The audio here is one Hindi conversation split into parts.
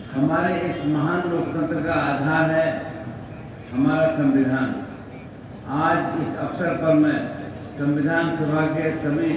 हमारे इस महान लोकतंत्र का आधार है हमारा संविधान। आज इस अवसर पर मैं संविधान सभा के सभी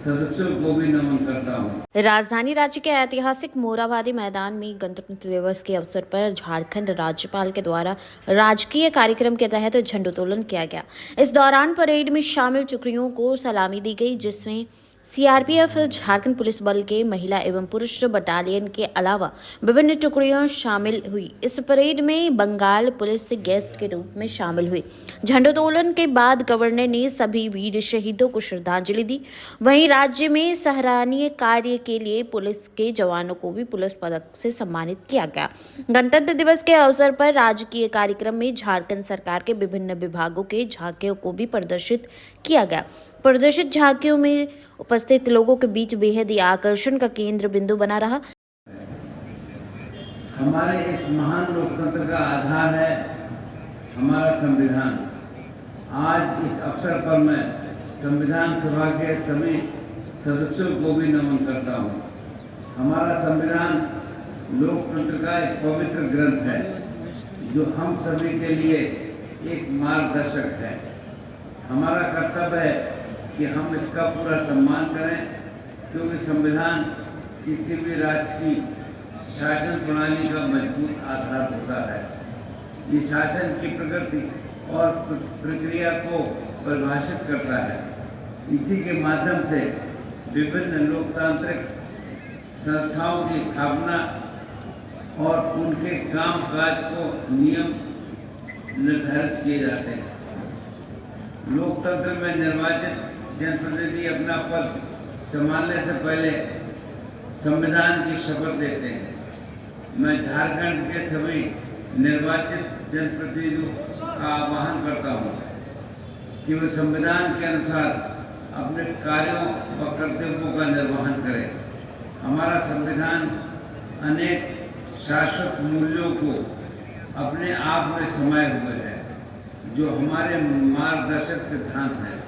सदस्यों को भी नमन करता हूँ। राजधानी राज्य के ऐतिहासिक मोरहाबादी मैदान में गणतंत्र दिवस के अवसर पर झारखंड राज्यपाल के द्वारा राजकीय कार्यक्रम के तहत झंडोत्तोलन किया गया। इस दौरान परेड में शामिल टुकड़ियों को सलामी दी गई, जिसमें सीआरपीएफ, झारखंड पुलिस बल के महिला एवं पुरुष बटालियन के अलावा विभिन्न टुकड़ियां शामिल हुई। इस परेड में बंगाल पुलिस गेस्ट के रूप में शामिल हुई। झंडोत्तोलन के बाद गवर्नर ने सभी वीर शहीदों को श्रद्धांजलि दी। वहीं राज्य में सराहनीय कार्य के लिए पुलिस के जवानों को भी पुलिस पदक से सम्मानित किया गया। गणतंत्र दिवस के अवसर पर राजकीय कार्यक्रम में झारखंड सरकार के विभिन्न विभागों के झांकियों को भी प्रदर्शित किया गया। प्रदर्शित झांकियों में उपस्थित लोगों के बीच बेहद ही आकर्षण का केंद्र बिंदु बना रहा। हमारे इस महान लोकतंत्र का आधार है हमारा संविधान। आज इस अवसर पर मैं संविधान सभा के सभी सदस्यों को भी नमन करता हूँ। हमारा संविधान लोकतंत्र का एक पवित्र ग्रंथ है जो हम सभी के लिए एक मार्गदर्शक है। हमारा कर्तव्य है कि हम इसका पूरा सम्मान करें, क्योंकि संविधान किसी भी राष्ट्र की शासन प्रणाली का मजबूत आधार होता है। ये शासन की प्रगति और प्रक्रिया को परिभाषित करता है। इसी के माध्यम से विभिन्न लोकतांत्रिक संस्थाओं की स्थापना और उनके कामकाज को नियम निर्धारित किए जाते हैं। लोकतंत्र में निर्वाचित जनप्रतिनिधि अपना पद संभालने से पहले संविधान की शपथ लेते हैं। मैं झारखंड के सभी निर्वाचित जनप्रतिनिधियों का आह्वान करता हूं कि वे संविधान के अनुसार अपने कार्यों व कर्तव्यों का निर्वहन करें। हमारा संविधान अनेक शाश्वत मूल्यों को अपने आप में समाये हुए है, जो हमारे मार्गदर्शक सिद्धांत हैं।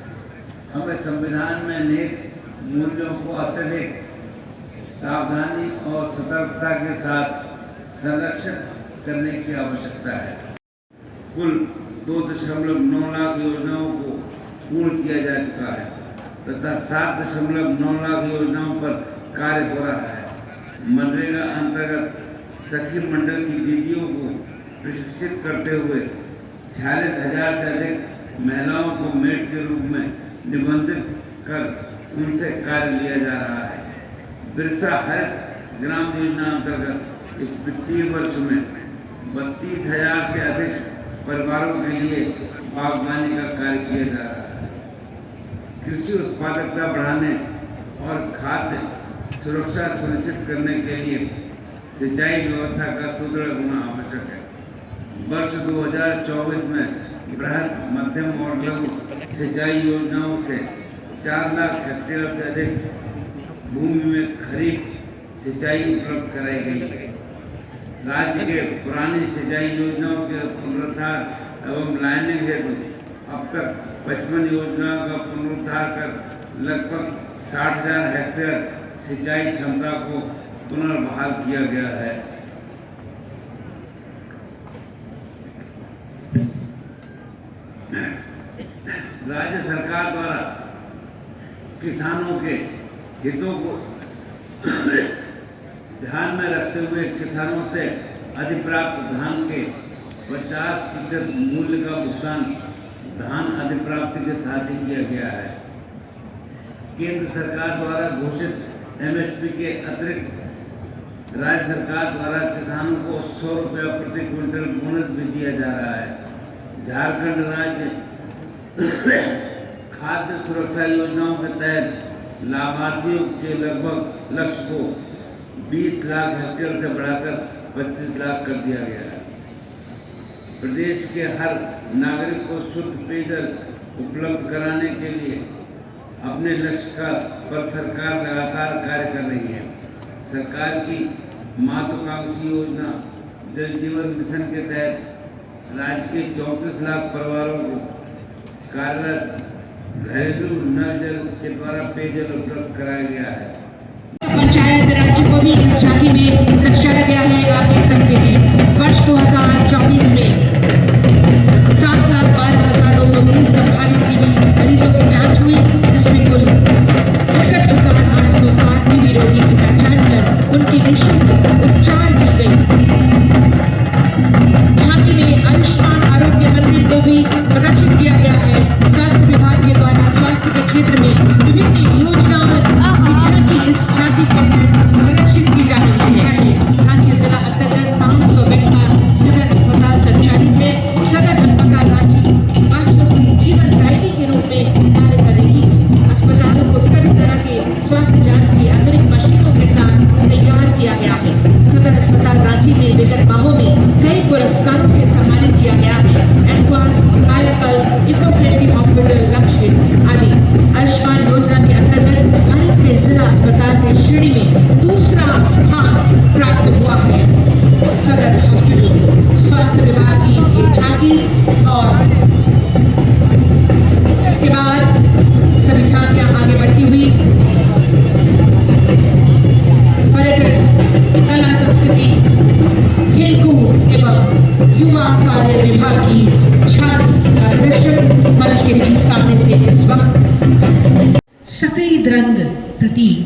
हमें संविधान में निहित मूल्यों को अत्यधिक सावधानी और सतर्कता के साथ संरक्षित करने की आवश्यकता है। कुल 2.9 लाख योजनाओं को पूर्ण किया जा चुका है तथा 7.9 लाख योजनाओं पर कार्य हो रहा है। मनरेगा अंतर्गत सखी मंडल की दीदियों को प्रशिक्षित करते हुए 46,000 से अधिक महिलाओं को मेड के रूप में निबंधित कर उनसे कार्य लिया जा रहा है। बिरसा हरित ग्राम योजना अंतर्गत इस वित्तीय वर्ष में 32,000 से अधिक परिवारों के लिए बागवानी का कार्य किया जा रहा है। कृषि उत्पादकता बढ़ाने और खाद्य सुरक्षा सुनिश्चित करने के लिए सिंचाई व्यवस्था का सुदृढ़ होना आवश्यक है। वर्ष 2024 में बृहद, मध्यम और लघु सिंचाई योजनाओं से 4 लाख हेक्टेयर से अधिक भूमि में खरीफ सिंचाई उपलब्ध कराई गई है। राज्य के पुरानी सिंचाई योजनाओं के पुनरुद्धार एवं लाइनिंग हेतु अब तक 55 योजनाओं का पुनरुद्धार कर लगभग 60,000 हेक्टेयर सिंचाई क्षमता को पुनर्बहाल किया गया है। राज्य सरकार द्वारा किसानों के हितों को ध्यान में रखते हुए किसानों से अधिप्राप्त धान के 50% मूल्य का भुगतान धान अधिप्राप्ति के साथ ही किया गया है। केंद्र सरकार द्वारा घोषित एमएसपी के अतिरिक्त राज्य सरकार द्वारा किसानों को 100 रुपया प्रति क्विंटल बोनस भी दिया जा रहा है। झारखंड राज्य खाद्य सुरक्षा योजनाओं के तहत लाभार्थियों के लगभग लक्ष्य को 20 लाख हेक्टेयर से बढ़ाकर 25 लाख कर दिया गया है। प्रदेश के हर नागरिक को शुद्ध पेयजल उपलब्ध कराने के लिए अपने लक्ष्य पर सरकार लगातार कार्य कर रही है। सरकार की महत्वाकांक्षी योजना जल जीवन मिशन के तहत राज्य के 34 लाख परिवारों को कार्यरत घरेलू नल जल के द्वारा पेयजल उपलब्ध कराया गया है। पंचायत राज्य को भी इस झांकी में दर्शाया गया है। विभाग की छात्र प्रदर्शन मंच के ठीक सामने से इस वक्त सफेद रंग प्रतीक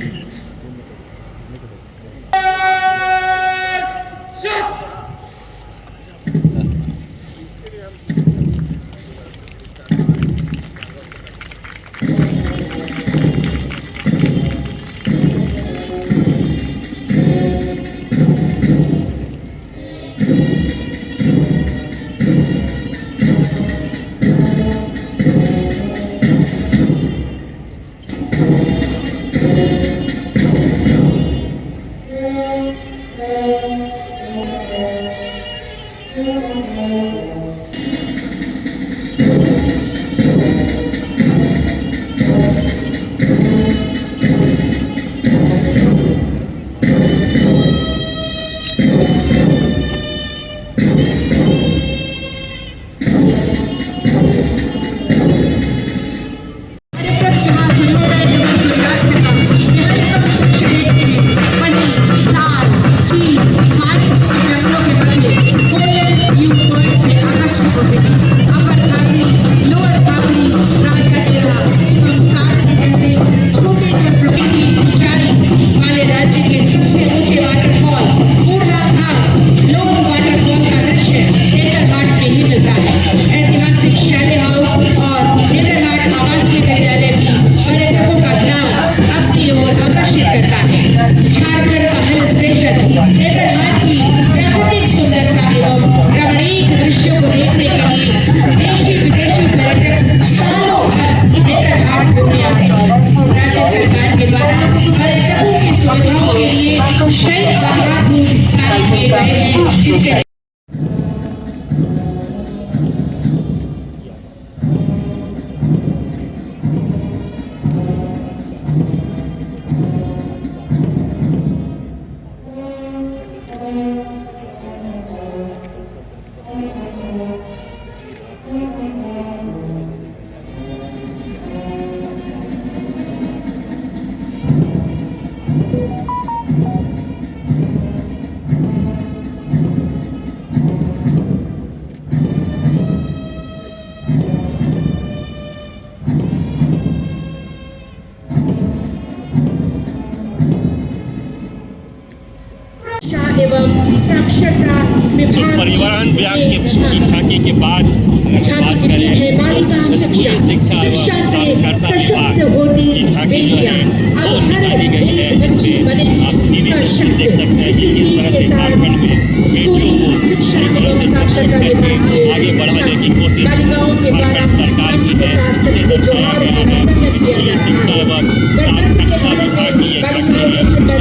एवं साक्षरता विभाग परिवहन विभाग की झांकी के बाद बात करें बालिका शिक्षा से सशक्त होती बेटियां अब हर एक बच्ची बनेगी सशक्त इसी थीम के साथ स्कूली शिक्षा एवं साक्षरता विभाग आगे बढ़ाने की कोशिश बालिकाओं के द्वारा सरकार की है सभी को जोहार अभिनंदन किया जा शिक्षा रहा है। एवं साक्षरता विभाग की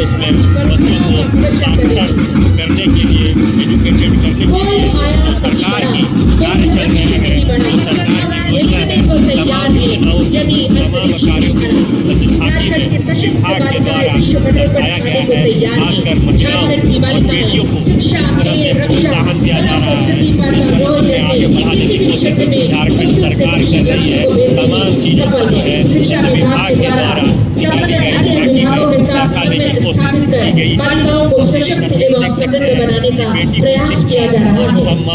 इसमें बच्चों को साक्षर करने के लिए एजुकेटेड करने के लिए जो सरकार की कार्य चल रहे हैं जो सरकार की योजना है तमाम योजनाओं तमाम कार्यों को झांकी में विभाग के द्वारा दर्शाया गया है। खासकर महिलाओं और बेटियों को इस तरह से प्रोत्साहन दिया जा रहा है, इस तरह से आगे बढ़ाने की कोशिश झारखंड सरकार कर रही है। तमाम चीजों को जो है इस विभाग के द्वारा निकाली गई झांकी में दर्शाने की कोशिश की गई है। बालिकाओं को सशक्त एवं समृद्ध बनाने का प्रयास किया जा रहा है।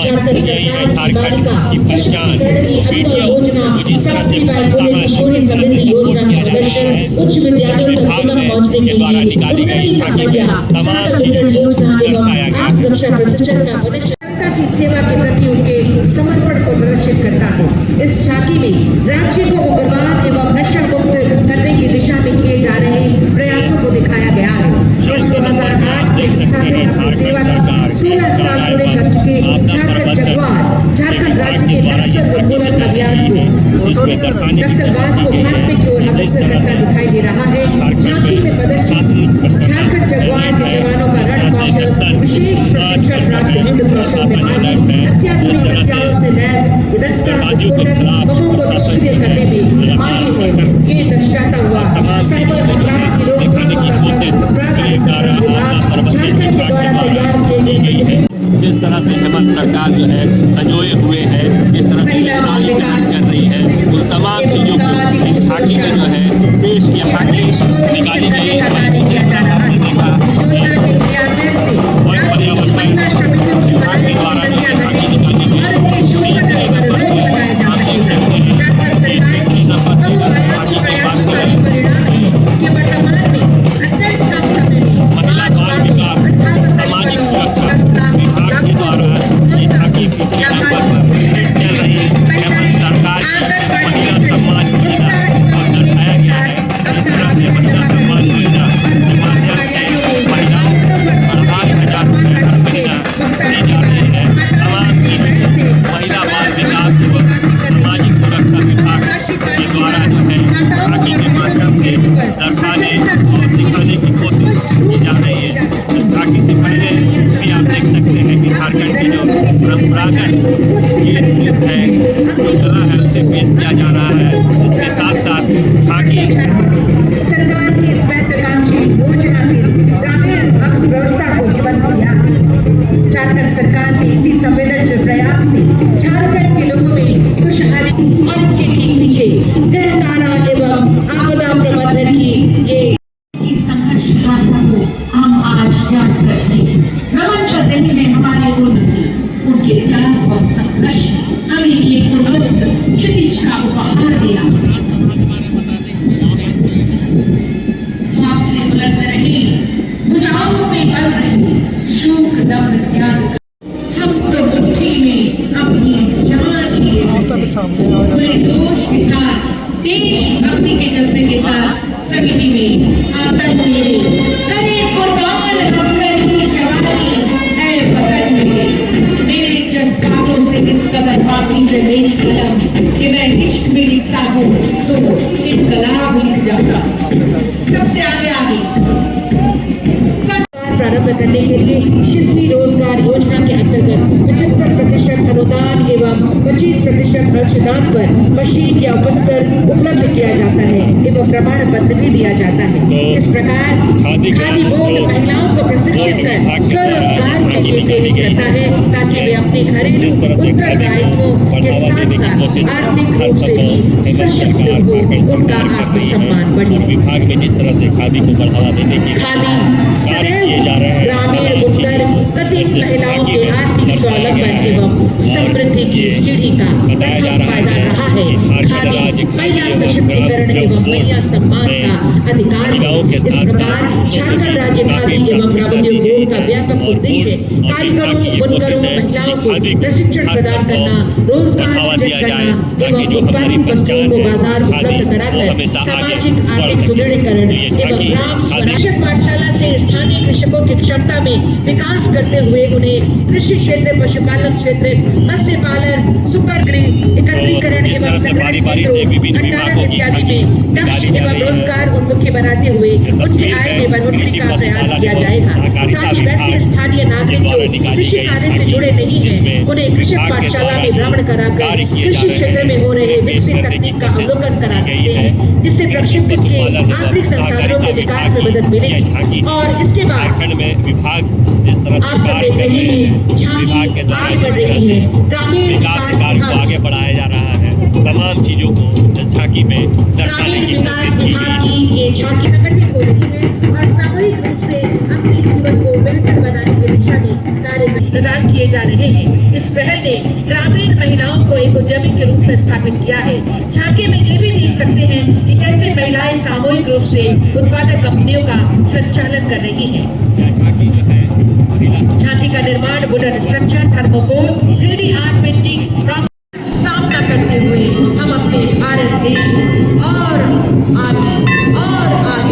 झारखंड यही है सरकार की झारखंड बालिका की पहचान सशक्तिकरण की अभिनव योजना को जिस तरह से सबकी बाई बोले किशोरी समृद्धि योजना का प्रदर्शन उच्च विद्यालयों तक सुलभ पहुंचने के लिए निकाली गई उन्नति का झांकी में बढ़िया तमाम सकल चीजों उन्नयन योजना को एवं दर्शाया गया है। आत्मरक्षा प्रशिक्षण का प्रदर्शन जनता की सेवा के प्रति उनके समर्पण को प्रदर्शित करता है। इस झांकी में राज्य को उग्रवाद एवं नशा मुक्त करने की दिशा में किए जा रहे प्रयासों को दिखाया गया है। वर्ष 2008 में स्थापित अपनी सेवा के 16 साल पूरे कर चुके झारखंड जगवार झारखंड राज्य के नक्सल उन्मूलन अभियान को नक्सलवाद को खात्मे की ओर अग्रसर करता दिखाई दे रहा है। झांकी में प्रदर्शित झारखंड जगवार के जवानों का रण कौशल विशेष प्रशिक्षण प्राप्त युद्ध कौशल विभाग अत्याधुनिक हथियारों से लैस दस्ता विस्फोटक बमों को निष्क्रिय करने में आगे है। ये दर्शाता हुआ साइबर अपराध की रोकथाम और अपराध अनुसंधान विभाग झारखंड के द्वारा तैयार किए गए जिस तरह से हेमंत सरकार जो है संजोए हुए है, जिस तरह से विकास कर रही है, उन तमाम चीजों को इस झांकी में जो है पेश किया, झांकी निकाली गई आपने देखा और पर्यावरण विभाग के द्वारा झांकी निकाली गई। झारखंड सरकार के इसी संवेदनशील प्रयास ने झारखंड के लोगों में खुशहाली और इसके ठीक पीछे गृह कारा एवं आपदा प्रबंधन की ये इस संघर्ष गाथा को हम आज याद कर रहे हैं, नमन कर रहे हैं हमारे उनके त्याग और संघर्ष हमें ये पूर्वोत्तर क्षितिज का उपहार दिया। हौसले बुलंद रहे, भुजाओं में बल रहे, शोक दम्भ त्याग हम तो मुट्ठी में अपनी जान लिए पूरे जोश के साथ देशभक्ति के जज्बे के साथ समिति में आतंक मेरे करे कुर्बान असगर की जवानी ऐ वतन मेरे जज्बातों से इस कदर पापी है मेरी कलम कि मैं इश्क में लिखता हूँ तो इनकलाब लिख जाता। सबसे आगे प्रारंभ करने के लिए शिल्पी रोजगार योजना के अंतर्गत 75% अनुदान एवं 25% अंशदान पर मशीन या उपकरण उपलब्ध किया जाता है एवं प्रमाण पत्र भी दिया जाता है। इस प्रकार खादी बोर्ड महिलाओं को प्रशिक्षित कर स्वरोजगार के लिए प्रेरित करता है ताकि वे अपने घरेलू उत्तरदायित्वों के साथ साथ आर्थिक रूप से भी सशक्त हो, उनका आत्मसम्मान बढ़े। विभाग में जिस तरह से खादी को बढ़ावा देने की खादी किए जा रहे हैं, ग्रामीण उत्तर कथित महिलाओं के आर्थिक स्वावलंबन एवं समृद्धि की सीढ़ी का प्रथम पायदान रहा है। खादी महिला सशक्तिकरण एवं महिला सम्मान का अधिकार है। इस प्रकार झारखंड राज्य खादी एवं ग्रामोद्योग बोर्ड का व्यापक उद्देश्य कारीगरों, बुनकरों, महिलाओं को प्रशिक्षण प्रदान करना, रोजगार सृजन करना एवं उत्पादित वस्तुओं को बाजार उपलब्ध कराकर सामाजिक आर्थिक सुदृढ़ीकरण एवं ग्राम स्वराज पाठशाला से स्थानीय कृषकों की क्षमता में विकास करते हुए उन्हें कृषि क्षेत्र, पशुपालन क्षेत्र, मत्स्य पालन, सुकर गृह एकत्रीकरण एवं संग्रहण केंद्रों इत्यादि में दक्ष एवं रोजगार उन्मुखी बनाते हुए उनकी आय में बढ़ोतरी का प्रयास किया जाएगा। साथ ही वैसे स्थानीय नागरिक जो कृषि कार्य से जुड़े नहीं हैं, उन्हें कृषक पाठशाला में भ्रमण कराकर कृषि क्षेत्र में हो रहे विकसित तकनीक का अवलोकन करा सकते हैं, जिससे प्रशिक्षित के आंतरिक संसाधनों के विकास में मदद मिलेगी। और इसके बाद विभाग जिस तरह से आप सब देख रहे हैं विभाग के द्वारा आगे बढ़ रही है ग्रामीण विकास कार्य को आगे बढ़ाया जा रहा है, तमाम चीजों को इस झांकी में दर्शाने ग्रामीण की विकास कोशिश की विभाग गई। की ये झांकी संगठित हो रही है और सामूहिक रूप से अपने जीवन को बेहतर बनाने की दिशा में कार्य प्रदान किए जा रहे हैं। इस पहल ने ग्रामीण महिलाओं को एक उद्यमी के रूप में स्थापित किया है। झांकी में ये भी देख सकते हैं कि कैसे महिलाएं सामूहिक रूप से उत्पादक कंपनियों का संचालन कर रही हैं। झांकी का निर्माण, wooden structure, thermocol, 3D art painting सामना करते हुए हम अपने भारत देश को और आगे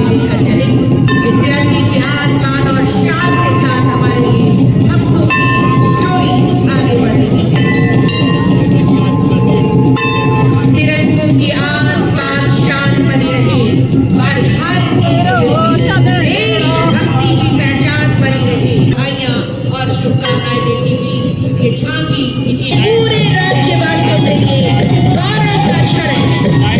लेकर चलेंगे। ये तिरंगे की आन बान और शान के साथ हमारे ये भक्तों की टोली आगे बढ़ रही है। तिरंगों की आन बान शान बनी रहे, और भारत देशभक्ति की पहचान बनी रही। आइयां और शुभकामनाएं देती हुई ये झांकी पूरे राज्यवासियों के लिए गौरव का क्षण है।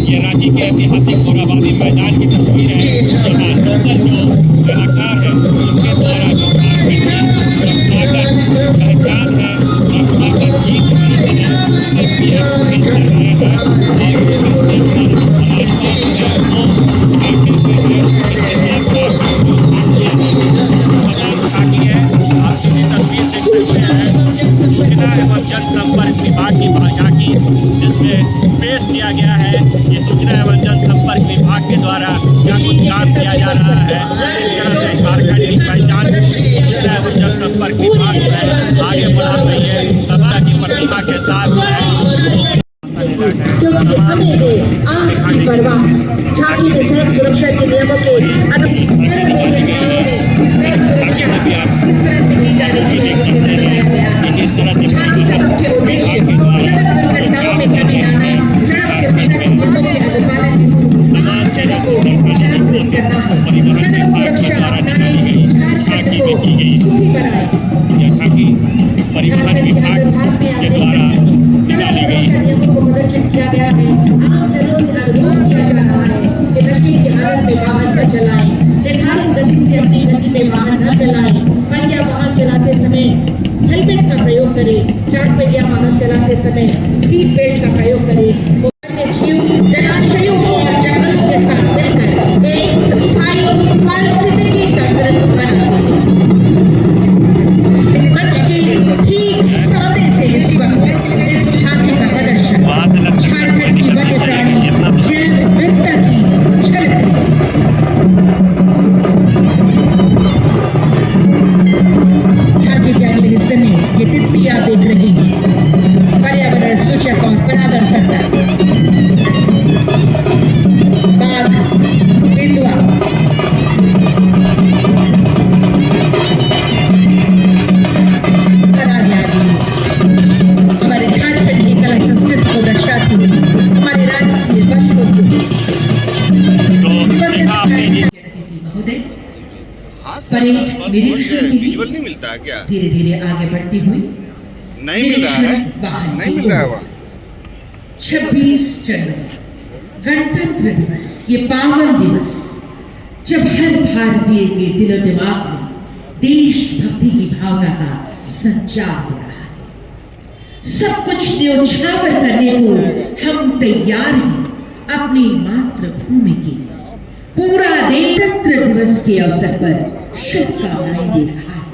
ये रांची के ऐतिहासिक मोराबादी मैदान की तस्वीर है, जहाँ लोकल जो कलाकार है उनके द्वारा जो पहचान है और जीत जनसंपर्क विभाग की भाषा की जिसमें पेश किया गया है। ये सूचना एवं जनसंपर्क विभाग के द्वारा क्या कुछ काम किया जा रहा है, इस तरह से झारखंड की पहचान सूचना एवं जनसंपर्क विभाग में आगे बढ़ा रही है। सभा की प्रतिभा के साथ क्योंकि हमें हो आग की परवाह, झांकी में सड़क सुरक्षा के नियमों के शुद्धिकरण सड़क के सुरक्षा द्वारा अपनाए, निकाली गई झारखंड झांकी को में की गई सुखी बनाए। यह झांकी परिवहन झारखंड के हर विभाग विभाग में आप के देख द्वारा सकते हैं सड़क निकाली गई सुरक्षा नियमों को प्रदर्शित किया गया है। आम जनों से अनुरोध किया जा रहा है कि नशे की हालत में वाहन न चलाएं, निर्धारित गति से अपनी गति में वाहन न चलाएं, पहिया वाहन चलाते समय हेलमेट का प्रयोग करें, चार पहिया वाहन चलाते समय सीट बेल्ट का प्रयोग करें। वन्य जीव जलाशयों और जंगलों के साथ मिलकर एक स्थायी पारिस्थितिकी तंत्र बनाते हैं। मंच के ठीक सामने से इस वक्त इस झांकी का प्रदर्शन वहाँ से लगता है झारखंड की वन्य प्राणी जैव विविधता की झलक है। झांकी के अगले हिस्से में ये तितली आप देख रहे हैं, पर्यावरण सूचक और परागणकर्ता बाघ, तेंदुआ, और आगे आगे हमारे झारखंड की कला संस्कृति को दर्शाती हुई हमारे राज्य के पशुओं को तो देखा आपने ये महोदय परेड निरीक्षण की विजुअल नहीं मिलता है क्या? धीरे धीरे आगे बढ़ती हुई नहीं मिल रहा है, नहीं मिल रहा है वहाँ। 26 जनवरी गणतंत्र दिवस, ये पावन दिवस जब हर भारतीय के दिलो दिमाग में देशभक्ति की भावना का संचार हो रहा है। सब कुछ न्योछावर करने को हम तैयार हैं अपनी मातृभूमि की। पूरा देश गणतंत्र दिवस के अवसर पर शुभकामनाएं दे रहा है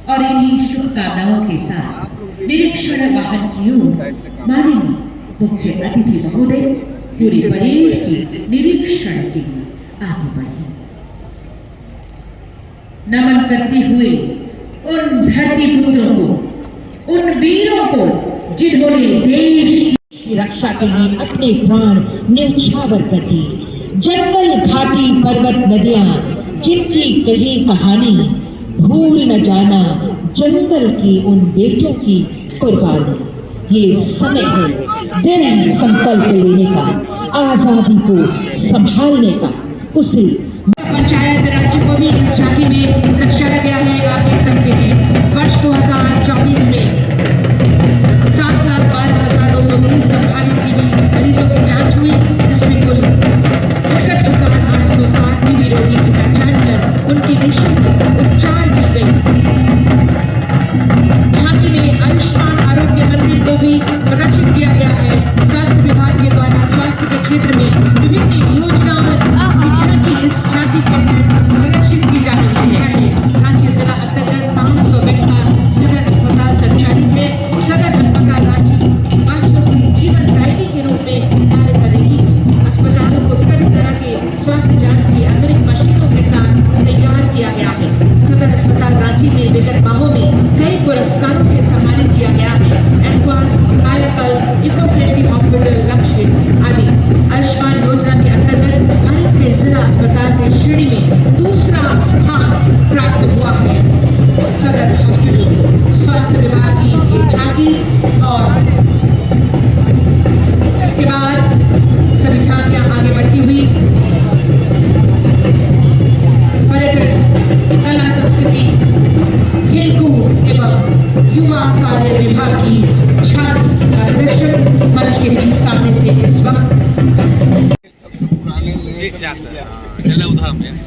और इन्हीं शुभकामनाओं के साथ निरीक्षण वाहन की ओर माननीय मुख्य अतिथि महोदय पूरी परेड के निरीक्षण के लिए आगे बढ़े। नमन करते हुए उन धरती पुत्रों को, उन वीरों को जिन्होंने देश की रक्षा के लिए अपने प्राण न्यौछावर कर दिए। जंगल, घाटी, पर्वत, नदियां जिनकी कही कहानी भूल न जाना, जंगल की उन बेटों की कुर्बानी। ये समय है दृढ़ संकल्प लेने का, आजादी को संभालने का। उसे पंचायत राज्य को भी इस झांकी में दर्शाया गया है। आप देख सकते हैं वर्ष 2024 में 7,12,930 संभावित टीबी मरीजों की जांच हुई, जिसमें कुल 61,807 टीबी रोगी की पहचान कर उनकी निःशुल्क उपचार की गई। झांकी में आयुष्मान आरोग्य मंदिर को भी प्रदर्शित किया गया है। स्वास्थ्य विभाग के द्वारा स्वास्थ्य के क्षेत्र में विभिन्न योजनाओं की झांकी इस झांकी के तहत प्रदर्शित की जा रही है। रांची जिला अंतर्गत 500 बेड का सदर अस्पताल संचालित है। सदर अस्पताल रांची वास्तव में जीवनदायिनी के रूप में कार्य कर रही है। अस्पतालों को सभी तरह के स्वास्थ्य जांच की आधुनिक मशीनों के साथ तैयार किया गया है। सदर अस्पताल रांची में विगत माहों में कई पुरस्कारों से सम्मानित किया गया है। एडवांस, कायाकल्प, इको फ्रेंडली हॉस्पिटल, लक्ष्य आदि। आयुष्मान योजना के अंतर्गत भारत में जिला अस्पताल की श्रेणी में दूसरा स्थान प्राप्त हुआ है। सदर हॉस्पिटल स्वास्थ्य विभाग की ये झांकी और इसके बाद सभी झांकियां आगे बढ़ती हुई पर्यटन, कला संस्कृति, खेलकूद एवं युवा कार्य विभाग की झांकी का प्रदर्शन मंच के ठीक सामने से इस वक्त पुराने चले उधर में